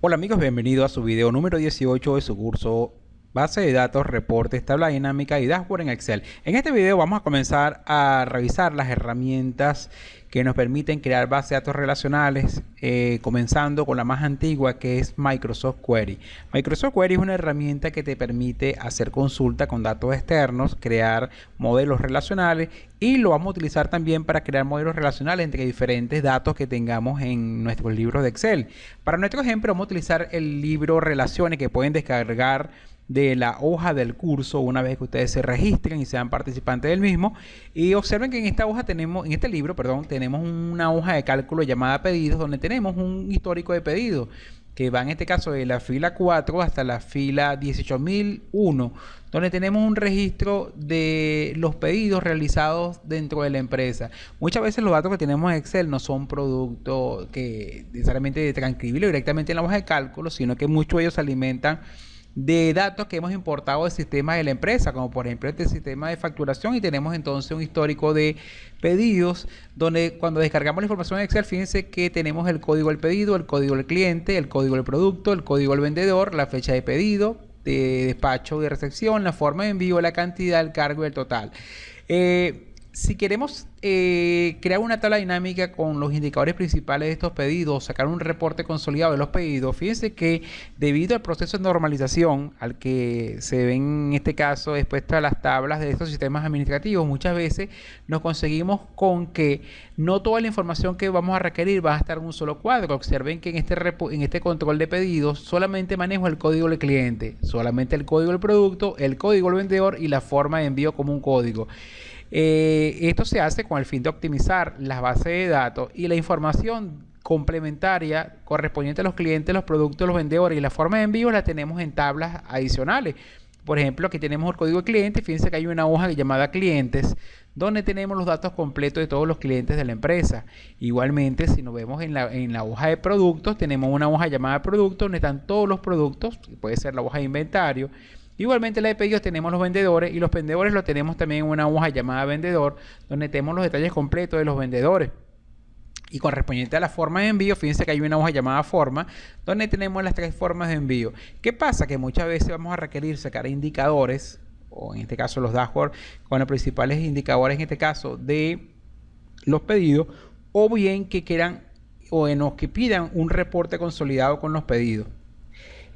Hola amigos, bienvenidos a su video número 18 de su curso Base de datos, reportes, tabla dinámica y dashboard en Excel. En este video vamos a comenzar a revisar las herramientas que nos permiten crear bases de datos relacionales, comenzando con la más antigua, que es Microsoft Query. Microsoft Query es una herramienta que te permite hacer consulta con datos externos, crear modelos relacionales, y lo vamos a utilizar también para crear modelos relacionales entre diferentes datos que tengamos en nuestros libros de Excel. Para nuestro ejemplo vamos a utilizar el libro Relaciones, que pueden descargar de la hoja del curso una vez que ustedes se registren y sean participantes del mismo. Y observen que en esta hoja tenemos, en este libro, perdón, tenemos una hoja de cálculo llamada pedidos, donde tenemos un histórico de pedidos que va en este caso de la fila 4 hasta la fila 18.001, donde tenemos un registro de los pedidos realizados dentro de la empresa. Muchas veces los datos que tenemos en Excel no son producto que necesariamente transcribible directamente en la hoja de cálculo, sino que muchos de ellos se alimentan de datos que hemos importado del sistema de la empresa, como por ejemplo este sistema de facturación, y tenemos entonces un histórico de pedidos, donde cuando descargamos la información en Excel, fíjense que tenemos el código del pedido, el código del cliente, el código del producto, el código del vendedor, la fecha de pedido, de despacho, de recepción, la forma de envío, la cantidad, el cargo y el total. Si queremos crear una tabla dinámica con los indicadores principales de estos pedidos, sacar un reporte consolidado de los pedidos, fíjense que debido al proceso de normalización al que se ven en este caso expuestas las tablas de estos sistemas administrativos, muchas veces nos conseguimos con que no toda la información que vamos a requerir va a estar en un solo cuadro. Observen que en este control de pedidos solamente manejo el código del cliente, solamente el código del producto, el código del vendedor y la forma de envío como un código. Esto se hace con el fin de optimizar las bases de datos y la información complementaria correspondiente a los clientes, los productos, los vendedores y la forma de envío la tenemos en tablas adicionales. Por ejemplo, aquí tenemos el código de cliente. Fíjense que hay una hoja llamada clientes, donde tenemos los datos completos de todos los clientes de la empresa. Igualmente, si nos vemos en la hoja de productos, tenemos una hoja llamada productos, donde están todos los productos, que puede ser la hoja de inventario. Igualmente, en la de pedidos tenemos los vendedores, y los vendedores lo tenemos también en una hoja llamada vendedor, donde tenemos los detalles completos de los vendedores. Y correspondiente a la forma de envío, fíjense que hay una hoja llamada forma, donde tenemos las tres formas de envío. ¿Qué pasa? Que muchas veces vamos a requerir sacar indicadores, o en este caso los dashboards, con los principales indicadores, en este caso de los pedidos, o bien que quieran o en los que pidan un reporte consolidado con los pedidos.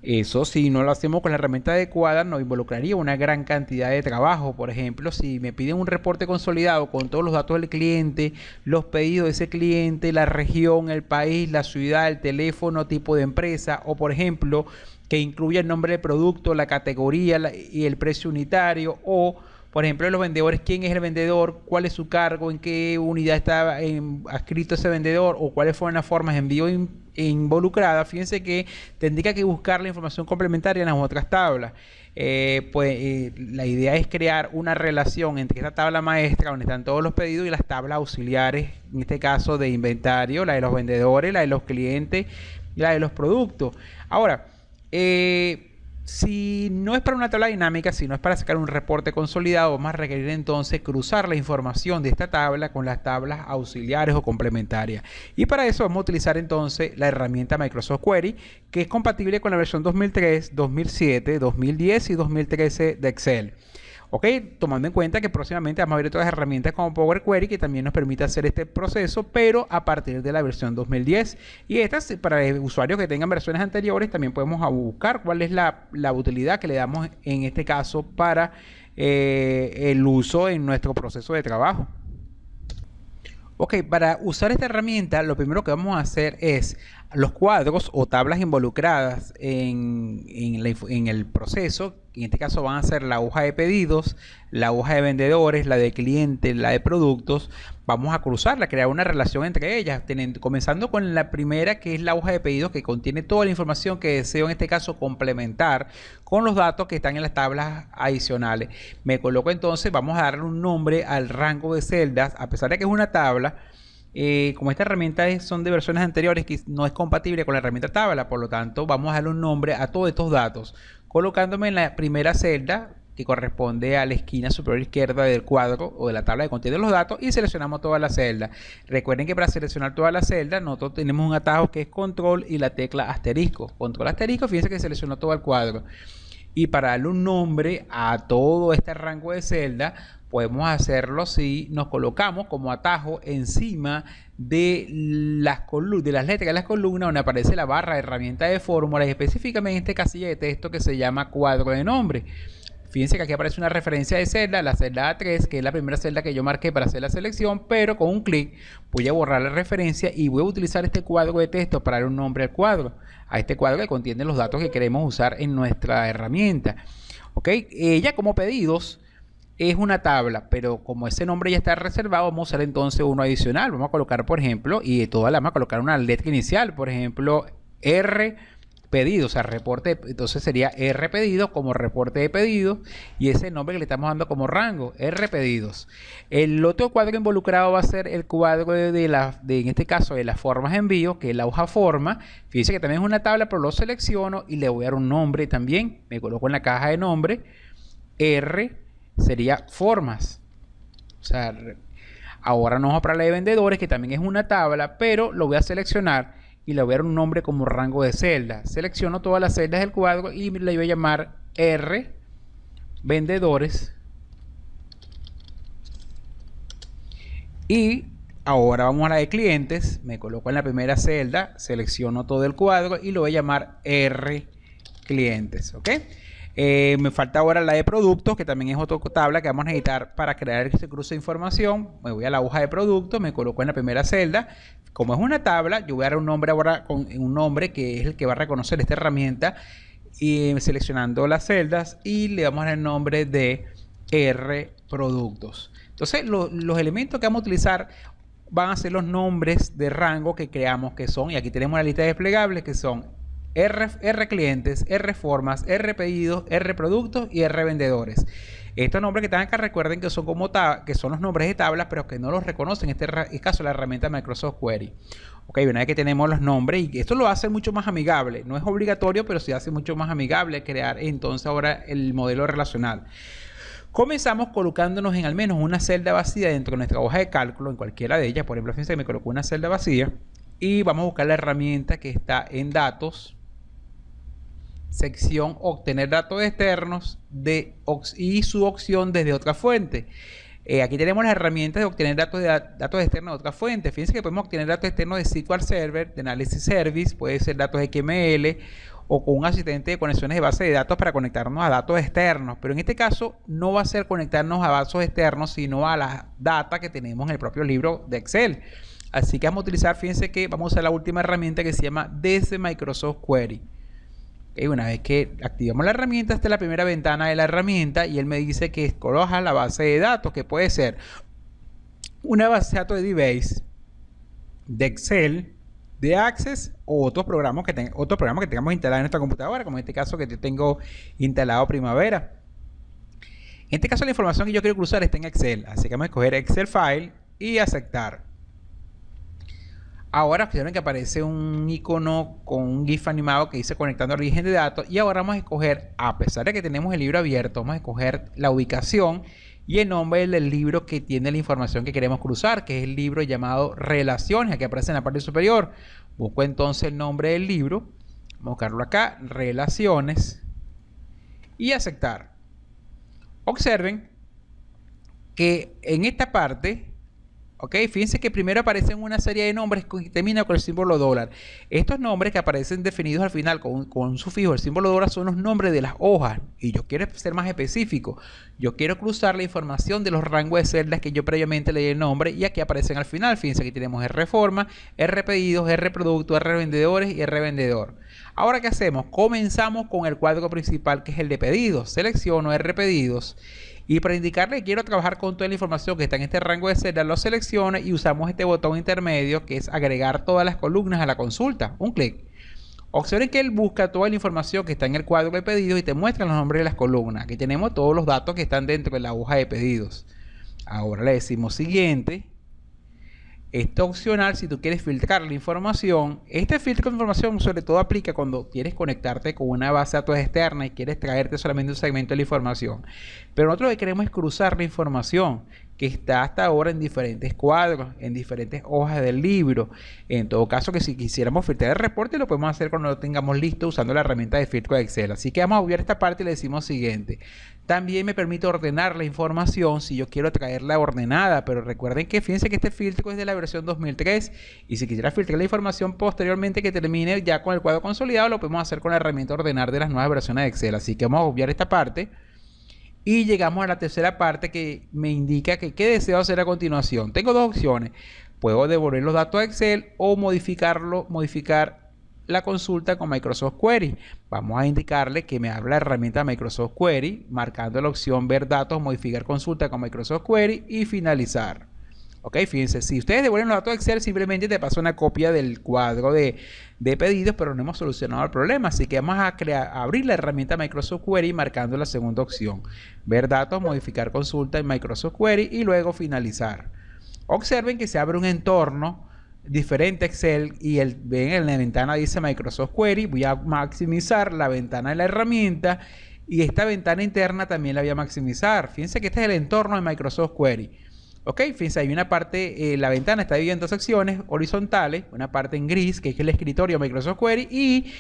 Eso, si no lo hacemos con la herramienta adecuada, nos involucraría una gran cantidad de trabajo. Por ejemplo, si me piden un reporte consolidado con todos los datos del cliente, los pedidos de ese cliente, la región, el país, la ciudad, el teléfono, tipo de empresa, o por ejemplo, que incluya el nombre del producto, la categoría y el precio unitario, o por ejemplo, de los vendedores, quién es el vendedor, cuál es su cargo, en qué unidad está adscrito ese vendedor, o cuáles fueron las formas de envío involucradas. Fíjense que tendría que buscar la información complementaria en las otras tablas. La idea es crear una relación entre esta tabla maestra, donde están todos los pedidos, y las tablas auxiliares, en este caso de inventario, la de los vendedores, la de los clientes, la de los productos. Ahora, si no es para una tabla dinámica, si no es para sacar un reporte consolidado, vamos a requerir entonces cruzar la información de esta tabla con las tablas auxiliares o complementarias. Y para eso vamos a utilizar entonces la herramienta Microsoft Query, que es compatible con la versión 2003, 2007, 2010 y 2013 de Excel. Ok, tomando en cuenta que próximamente vamos a ver otras herramientas como Power Query, que también nos permite hacer este proceso, pero a partir de la versión 2010. Y estas, para usuarios que tengan versiones anteriores, también podemos buscar cuál es la utilidad que le damos en este caso para el uso en nuestro proceso de trabajo. Ok, para usar esta herramienta, lo primero que vamos a hacer es los cuadros o tablas involucradas en el proceso. En este caso van a ser la hoja de pedidos, la hoja de vendedores, la de clientes, la de productos. Vamos a cruzarla, crear una relación entre ellas, comenzando con la primera, que es la hoja de pedidos, que contiene toda la información que deseo en este caso complementar con los datos que están en las tablas adicionales. Me coloco entonces, vamos a darle un nombre al rango de celdas, a pesar de que es una tabla. Como esta herramienta son de versiones anteriores, que no es compatible con la herramienta tabla, por lo tanto vamos a darle un nombre a todos estos datos, colocándome en la primera celda que corresponde a la esquina superior izquierda del cuadro o de la tabla que contiene los datos y seleccionamos toda la celda. Recuerden que para seleccionar toda la celda nosotros tenemos un atajo que es control y la tecla asterisco. Control asterisco, fíjense que seleccionó todo el cuadro. Y para darle un nombre a todo este rango de celda, podemos hacerlo si nos colocamos como atajo encima de las letras de las columnas donde aparece la barra de herramienta de fórmulas y específicamente en este casilla de texto que se llama cuadro de nombre. Fíjense que aquí aparece una referencia de celda, la celda A3, que es la primera celda que yo marqué para hacer la selección, pero con un clic voy a borrar la referencia y voy a utilizar este cuadro de texto para dar un nombre al cuadro, a este cuadro que contiene los datos que queremos usar en nuestra herramienta. ¿Ok? Ella como pedidos es una tabla, pero como ese nombre ya está reservado, vamos a usar entonces uno adicional. Vamos a colocar, por ejemplo, y de todas las vamos a colocar una letra inicial, por ejemplo, R pedido, o sea, reporte, entonces sería R pedido como reporte de pedidos y ese nombre que le estamos dando como rango, R pedidos. El otro cuadro involucrado va a ser el cuadro en este caso, de las formas de envío, que es la hoja forma. Fíjense que también es una tabla, pero lo selecciono y le voy a dar un nombre también. Me coloco en la caja de nombre, R sería formas. O sea, ahora no vamos para la de vendedores, que también es una tabla, pero lo voy a seleccionar y le voy a dar un nombre como rango de celda. Selecciono todas las celdas del cuadro y le voy a llamar R vendedores. Y ahora vamos a la de clientes. Me coloco en la primera celda, selecciono todo el cuadro y lo voy a llamar R clientes. ¿Ok? Me falta ahora la de productos, que también es otra tabla que vamos a necesitar para crear este cruce de información. Me voy a la hoja de productos, me coloco en la primera celda. Como es una tabla, yo voy a dar un nombre ahora con un nombre que es el que va a reconocer esta herramienta, y seleccionando las celdas y le vamos a dar el nombre de R productos. Entonces los elementos que vamos a utilizar van a ser los nombres de rango que creamos, que son, y aquí tenemos la lista de desplegables, que son R clientes, R formas, R pedidos, R productos y R vendedores. Estos nombres que están acá, recuerden que son que son los nombres de tablas, pero que no los reconocen. En este caso, la herramienta Microsoft Query. Ok, una vez que tenemos los nombres, y esto lo hace mucho más amigable. No es obligatorio, pero sí hace mucho más amigable crear entonces ahora el modelo relacional. Comenzamos colocándonos en al menos una celda vacía dentro de nuestra hoja de cálculo, en cualquiera de ellas. Por ejemplo, fíjense que me colocó una celda vacía y vamos a buscar la herramienta que está en datos, sección obtener datos externos y su opción desde otra fuente. Aquí tenemos las herramientas de obtener datos externos de otra fuente. Fíjense que podemos obtener datos externos de SQL Server, de Analysis Service, puede ser datos XML o con un asistente de conexiones de base de datos para conectarnos a datos externos. Pero en este caso no va a ser conectarnos a datos externos, sino a la data que tenemos en el propio libro de Excel. Así que vamos a utilizar, fíjense que vamos a usar la última herramienta que se llama desde Microsoft Query. Una vez que activamos la herramienta, esta es la primera ventana de la herramienta y él me dice que escoja la base de datos, que puede ser una base de datos de DBase, de Excel, de Access o otros programas que tengamos instalados en nuestra computadora, como en este caso que yo tengo instalado Primavera. En este caso la información que yo quiero cruzar está en Excel, así que vamos a escoger Excel File y aceptar. Ahora observen que aparece un icono con un GIF animado que dice conectando origen de datos, y ahora vamos a escoger, a pesar de que tenemos el libro abierto, vamos a escoger la ubicación y el nombre del libro que tiene la información que queremos cruzar, que es el libro llamado Relaciones, aquí aparece en la parte superior. Busco entonces el nombre del libro, vamos a buscarlo acá, Relaciones, y aceptar. Observen que en esta parte, ok, fíjense que primero aparecen una serie de nombres que terminan con el símbolo dólar. Estos nombres que aparecen definidos al final con un sufijo, el símbolo dólar, son los nombres de las hojas. Y yo quiero ser más específico. Yo quiero cruzar la información de los rangos de celdas que yo previamente le di el nombre y aquí aparecen al final. Fíjense que tenemos R forma, R pedidos, R producto, R vendedores y R vendedor. Ahora, ¿qué hacemos? Comenzamos con el cuadro principal, que es el de pedidos. Selecciono R pedidos. Y para indicarle que quiero trabajar con toda la información que está en este rango de celdas, lo selecciono y usamos este botón intermedio que es agregar todas las columnas a la consulta. Un clic. Observen que él busca toda la información que está en el cuadro de pedidos y te muestra los nombres de las columnas. Aquí tenemos todos los datos que están dentro de la hoja de pedidos. Ahora le decimos siguiente. Esto es opcional si tú quieres filtrar la información. Este filtro de información sobre todo aplica cuando quieres conectarte con una base de datos externa y quieres traerte solamente un segmento de la información. Pero nosotros lo que queremos es cruzar la información que está hasta ahora en diferentes cuadros, en diferentes hojas del libro. En todo caso, que si quisiéramos filtrar el reporte, lo podemos hacer cuando lo tengamos listo usando la herramienta de filtro de Excel. Así que vamos a obviar esta parte y le decimos siguiente. También me permite ordenar la información si yo quiero traerla ordenada, pero recuerden que fíjense que este filtro es de la versión 2003 y si quisiera filtrar la información posteriormente que termine ya con el cuadro consolidado, lo podemos hacer con la herramienta ordenar de las nuevas versiones de Excel. Así que vamos a obviar esta parte. Y llegamos a la tercera parte que me indica que qué deseo hacer a continuación. Tengo dos opciones. Puedo devolver los datos a Excel o modificar la consulta con Microsoft Query. Vamos a indicarle que me habla la herramienta Microsoft Query, marcando la opción ver datos, modificar consulta con Microsoft Query y finalizar. Ok, fíjense, si ustedes devuelven los datos de Excel, simplemente te pasa una copia del cuadro de pedidos, pero no hemos solucionado el problema. Así que vamos a abrir la herramienta Microsoft Query marcando la segunda opción. Ver datos, modificar consulta en Microsoft Query y luego finalizar. Observen que se abre un entorno diferente a Excel y ven en la ventana dice Microsoft Query. Voy a maximizar la ventana de la herramienta y esta ventana interna también la voy a maximizar. Fíjense que este es el entorno de Microsoft Query. Ok, fíjense, hay una parte, la ventana está dividida en dos secciones horizontales, una parte en gris, que es el escritorio Microsoft Query, y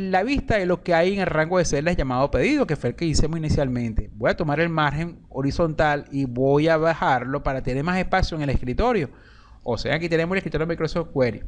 la vista de lo que hay en el rango de celdas llamado pedido, que fue el que hicimos inicialmente. Voy a tomar el margen horizontal y voy a bajarlo para tener más espacio en el escritorio. O sea, aquí tenemos el escritorio Microsoft Query.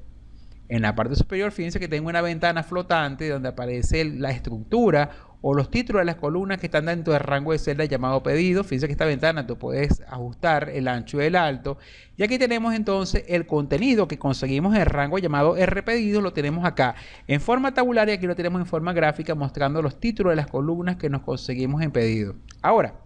En la parte superior, fíjense que tengo una ventana flotante donde aparece la estructura o los títulos de las columnas que están dentro del rango de celda llamado pedido. Fíjense que esta ventana tú puedes ajustar el ancho y el alto. Y aquí tenemos entonces el contenido que conseguimos en el rango llamado rpedido. Lo tenemos acá en forma tabular y aquí lo tenemos en forma gráfica mostrando los títulos de las columnas que nos conseguimos en pedido. Ahora,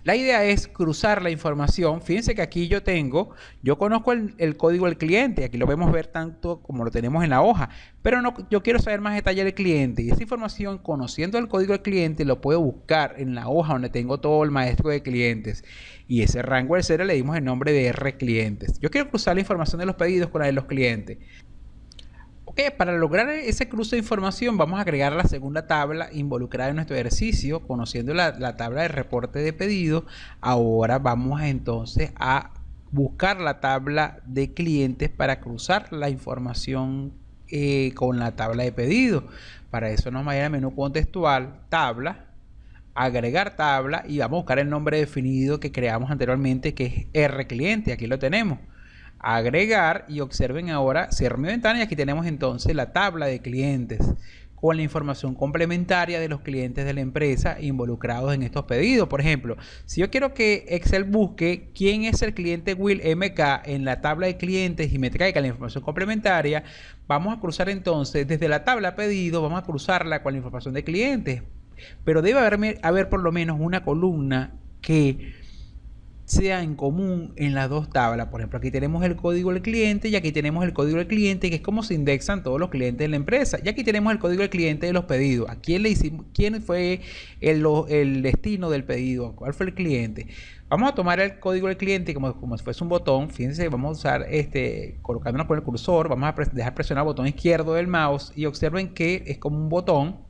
la idea es cruzar la información. Fíjense que aquí yo conozco el código del cliente. Aquí lo vemos ver tanto como lo tenemos en la hoja. Pero yo quiero saber más detalle del cliente. Y esa información, conociendo el código del cliente, lo puedo buscar en la hoja donde tengo todo el maestro de clientes. Y ese rango de celda le dimos el nombre de R clientes. Yo quiero cruzar la información de los pedidos con la de los clientes. Ok, para lograr ese cruce de información vamos a agregar la segunda tabla involucrada en nuestro ejercicio. Conociendo la tabla de reporte de pedido, ahora vamos entonces a buscar la tabla de clientes para cruzar la información con la tabla de pedido. Para eso nos vamos a ir al menú contextual, tabla, agregar tabla y vamos a buscar el nombre definido que creamos anteriormente, que es R cliente. Aquí lo tenemos. Agregar y observen ahora, cierro mi ventana y aquí tenemos entonces la tabla de clientes con la información complementaria de los clientes de la empresa involucrados en estos pedidos. Por ejemplo, si yo quiero que Excel busque quién es el cliente Will MK en la tabla de clientes y me traiga la información complementaria, vamos a cruzar entonces desde la tabla pedido, vamos a cruzarla con la información de clientes. Pero debe haber por lo menos una columna que sea en común en las dos tablas. Por ejemplo, aquí tenemos el código del cliente y aquí tenemos el código del cliente, que es como se indexan todos los clientes de la empresa. Y aquí tenemos el código del cliente de los pedidos. ¿A quién le hicimos? ¿Quién fue el destino del pedido? ¿Cuál fue el cliente? Vamos a tomar el código del cliente como si fuese un botón. Fíjense, vamos a usar colocándonos con el cursor. Vamos a dejar presionar el botón izquierdo del mouse y observen que es como un botón.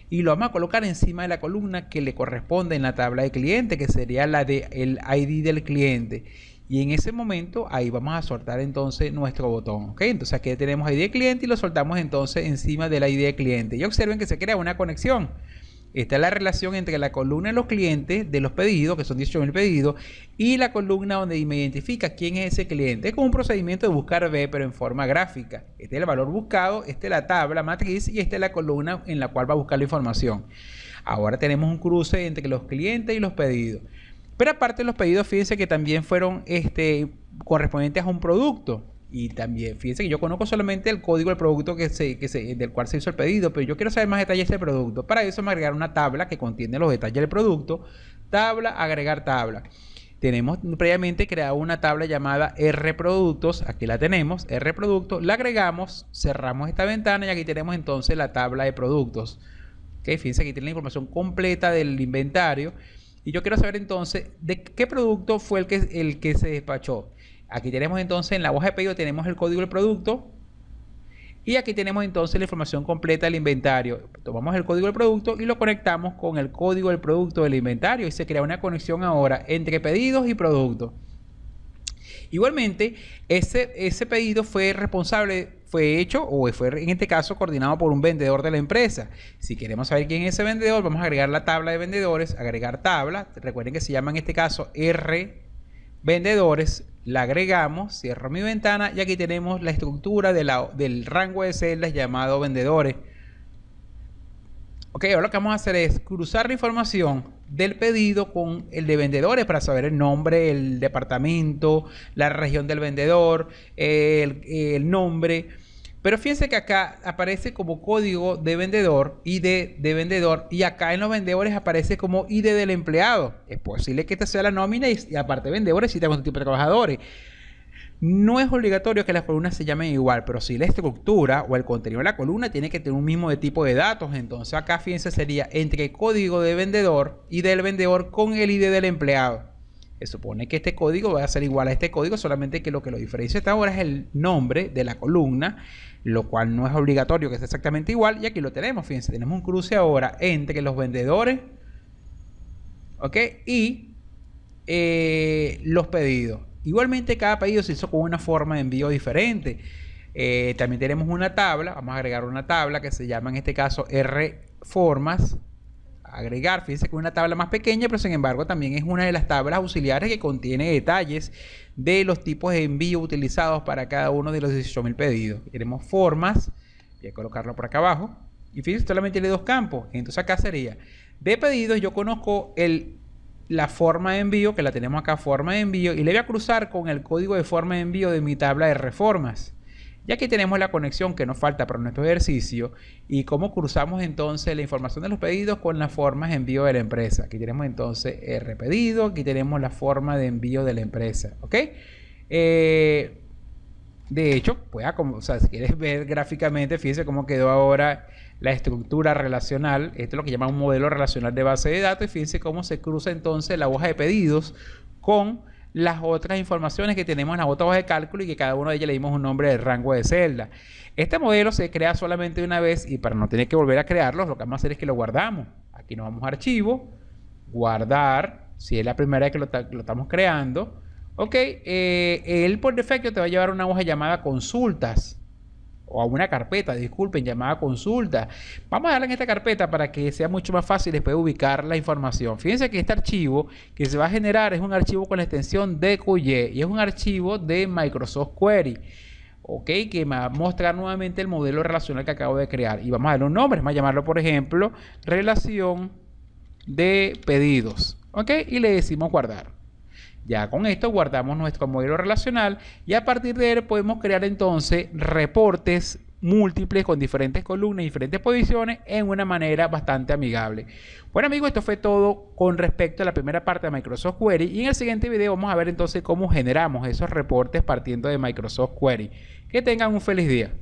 Y lo vamos a colocar encima de la columna que le corresponde en la tabla de cliente, que sería la de el ID del cliente. Y en ese momento ahí vamos a soltar entonces nuestro botón. ¿Ok? Entonces aquí tenemos ID de cliente y lo soltamos entonces encima del ID de cliente. Y observen que se crea una conexión. Esta es la relación entre la columna de los clientes de los pedidos, que son 18.000 pedidos, y la columna donde me identifica quién es ese cliente. Es como un procedimiento de buscar B, pero en forma gráfica. Este es el valor buscado, esta es la tabla matriz y esta es la columna en la cual va a buscar la información. Ahora tenemos un cruce entre los clientes y los pedidos. Pero aparte de los pedidos, fíjense que también fueron correspondientes a un producto. Y también, fíjense que yo conozco solamente el código del producto del cual se hizo el pedido, pero yo quiero saber más detalles de ese producto. Para eso me agregar una tabla que contiene los detalles del producto. Tabla, agregar tabla. Tenemos previamente creado una tabla llamada R productos. Aquí la tenemos, R productos. La agregamos, cerramos esta ventana y aquí tenemos entonces la tabla de productos. ¿Okay? Fíjense que tiene la información completa del inventario. Y yo quiero saber entonces de qué producto fue el que se despachó. Aquí tenemos entonces en la hoja de pedido tenemos el código del producto y aquí tenemos entonces la información completa del inventario. Tomamos el código del producto y lo conectamos con el código del producto del inventario y se crea una conexión ahora entre pedidos y productos. Igualmente, ese pedido fue hecho o fue en este caso coordinado por un vendedor de la empresa. Si queremos saber quién es ese vendedor, vamos a agregar la tabla de vendedores, agregar tabla. Recuerden que se llama en este caso R vendedores. La agregamos, cierro mi ventana y aquí tenemos la estructura del rango de celdas llamado vendedores. Ok, ahora lo que vamos a hacer es cruzar la información del pedido con el de vendedores para saber el nombre, el departamento, la región del vendedor, el nombre. Pero fíjense que acá aparece como código de vendedor, ID de vendedor, y acá en los vendedores aparece como ID del empleado. Es posible que esta sea la nómina y aparte de vendedores existen otro tipo de trabajadores. No es obligatorio que las columnas se llamen igual, pero sí la estructura o el contenido de la columna tiene que tener un mismo de tipo de datos. Entonces acá fíjense sería entre código de vendedor y del vendedor con el ID del empleado. Se supone que este código va a ser igual a este código, solamente que lo diferencia hasta ahora es el nombre de la columna, lo cual no es obligatorio que sea exactamente igual. Y aquí lo tenemos, fíjense, tenemos un cruce ahora entre los vendedores, ¿ok? Y los pedidos. Igualmente cada pedido se hizo con una forma de envío diferente. También tenemos una tabla, vamos a agregar una tabla que se llama en este caso R formas. Agregar, fíjense que es una tabla más pequeña, pero sin embargo también es una de las tablas auxiliares que contiene detalles de los tipos de envío utilizados para cada uno de los 18.000 pedidos. Tenemos formas, voy a colocarlo por acá abajo, y fíjense, solamente tiene dos campos. Entonces acá sería de pedidos, yo conozco la forma de envío, que la tenemos acá, forma de envío, y le voy a cruzar con el código de forma de envío de mi tabla de reformas. Y aquí tenemos la conexión que nos falta para nuestro ejercicio y cómo cruzamos entonces la información de los pedidos con las formas de envío de la empresa. Aquí tenemos entonces R pedido, aquí tenemos la forma de envío de la empresa, ¿ok? De hecho, pues, si quieres ver gráficamente, fíjense cómo quedó ahora la estructura relacional. Esto es lo que llama un modelo relacional de base de datos y fíjense cómo se cruza entonces la hoja de pedidos con las otras informaciones que tenemos en la otra hoja de cálculo y que cada una de ellas le dimos un nombre de rango de celda. Este modelo se crea solamente una vez y para no tener que volver a crearlo, lo que vamos a hacer es que lo guardamos. Aquí nos vamos a archivo, guardar, si es la primera vez que lo estamos creando. Ok, él por defecto te va a llevar a una hoja llamada consultas o a una carpeta, disculpen, llamada consulta. Vamos a darle en esta carpeta para que sea mucho más fácil después ubicar la información. Fíjense que este archivo que se va a generar es un archivo con la extensión DQY y es un archivo de Microsoft Query, ok, que me va a mostrar nuevamente el modelo relacional que acabo de crear y vamos a darle un nombre, vamos a llamarlo por ejemplo relación de pedidos, ok, y le decimos guardar. Ya con esto guardamos nuestro modelo relacional y a partir de él podemos crear entonces reportes múltiples con diferentes columnas y diferentes posiciones en una manera bastante amigable. Bueno amigos, esto fue todo con respecto a la primera parte de Microsoft Query y en el siguiente video vamos a ver entonces cómo generamos esos reportes partiendo de Microsoft Query. Que tengan un feliz día.